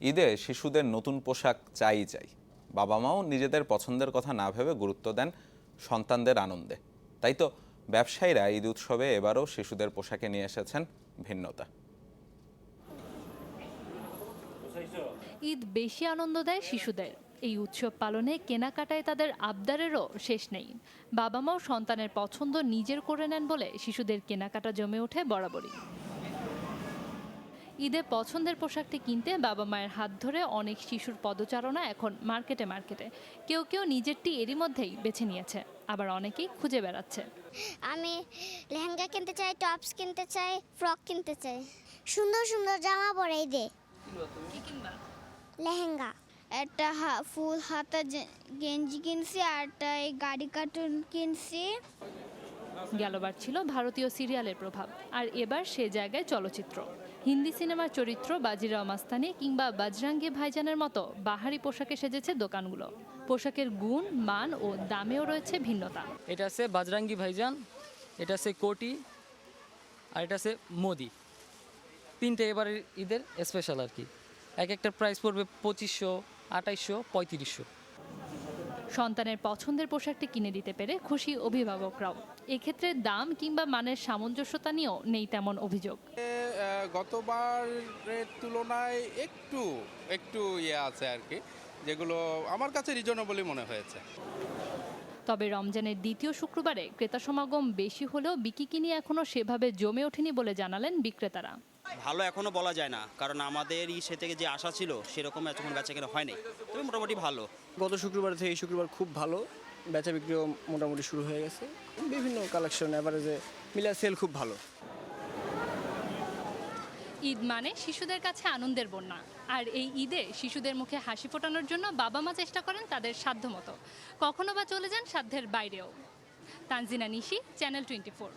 ঈদে শিশুদের নতুন পোশাক চাই। বাবা মাও নিজেদের পছন্দের কথা না ভেবে গুরুত্ব দেন সন্তানদের আনন্দে। তাই তো ব্যবসায়ীরা ঈদ উৎসবে এবারও শিশুদের পোশাকে নিয়ে এসেছেন ভিন্নতা। ঈদ বেশি আনন্দ দেয় শিশুদের। এই উৎসব পালনে কেনাকাটায় তাদের আবদারেরও শেষ নেই। বাবা মাও সন্তানের পছন্দ নিজের করে নেন বলে শিশুদের কেনাকাটা জমে ওঠে বরাবরই। ঈদে পছন্দের পোশাকটি কিনতে বাবা মায়ের হাত ধরে অনেক শিশুর পদচারণা এখন মার্কেটে। কেউ নিজেরটি এরই মধ্যেই বেছে নিয়েছে, আবার অনেকেই খুঁজে বেড়াচ্ছে। আমি লেহেঙ্গা কিনতে চাই, টপস কিনতে চাই, ফ্রক কিনতে চাই। সুন্দর সুন্দর জামা পরে ঈদে। লেহেঙ্গা, একটা ফুল হাতা গেঞ্জি কিনছি, আর একটা এই গাড়ি কার্টুন কিনছি। গেলবার ছিল ভারতীয় সিরিয়ালের প্রভাব, আর এবার সে জায়গায় চলচ্চিত্র। হিন্দি সিনেমার চরিত্র বাজিরাও মাস্তানি কিংবা বজরঙ্গি ভাইজানের মতো বাহারি পোশাকে সেজেছে দোকানগুলো। পোশাকের গুণ, মান ও দামেও রয়েছে ভিন্নতা। এটা আছে বজরঙ্গি ভাইজান, এটা আছে কোটি, আর এটা আছে মোদি। তিনটে এবারের ঈদের স্পেশাল আর কি। এক একটা প্রাইস পড়বে 2500, 2800, 3500। সন্তানের পছন্দের পোশাকটি কিনে দিতে পেরে খুশি অভিভাবকরাও। এক্ষেত্রে দাম কিংবা মানের সামঞ্জস্যতা নিয়েও নেই তেমন অভিযোগ। গতবারের তুলনায় একটু আছে আর কি, যেগুলো আমার কাছে রিজনেবলই মনে হয়েছে। তবে রমজানের দ্বিতীয় শুক্রবারে ক্রেতা সমাগম বেশি হলেও বিক্রি নিয়ে এখনও সেভাবে জমে ওঠেনি বলে জানালেন বিক্রেতারা। ভালো এখনো বলা যায় না, কারণ আমাদের সে থেকে যে আশা ছিল সেরকম এতক্ষণ বেচাকেনা হয়নি, তবে মোটামুটি ভালো। গত শুক্রবার থেকে এই শুক্রবার খুব ভালো, বেচা বিক্রিও মোটামুটি শুরু হয়ে গেছে। বিভিন্ন কালেকশন এভারেজে মিলা সেল খুব ভালো। ঈদ মানে শিশুদের কাছে আনন্দের বন্যা, আর এই ঈদে শিশুদের মুখে হাসি ফোটানোর জন্য বাবা মা চেষ্টা করেন তাদের সাধ্যমতো, কখনো বা চলে যান সাধ্যের বাইরেও। তানজিনা নিশি, চ্যানেল 24।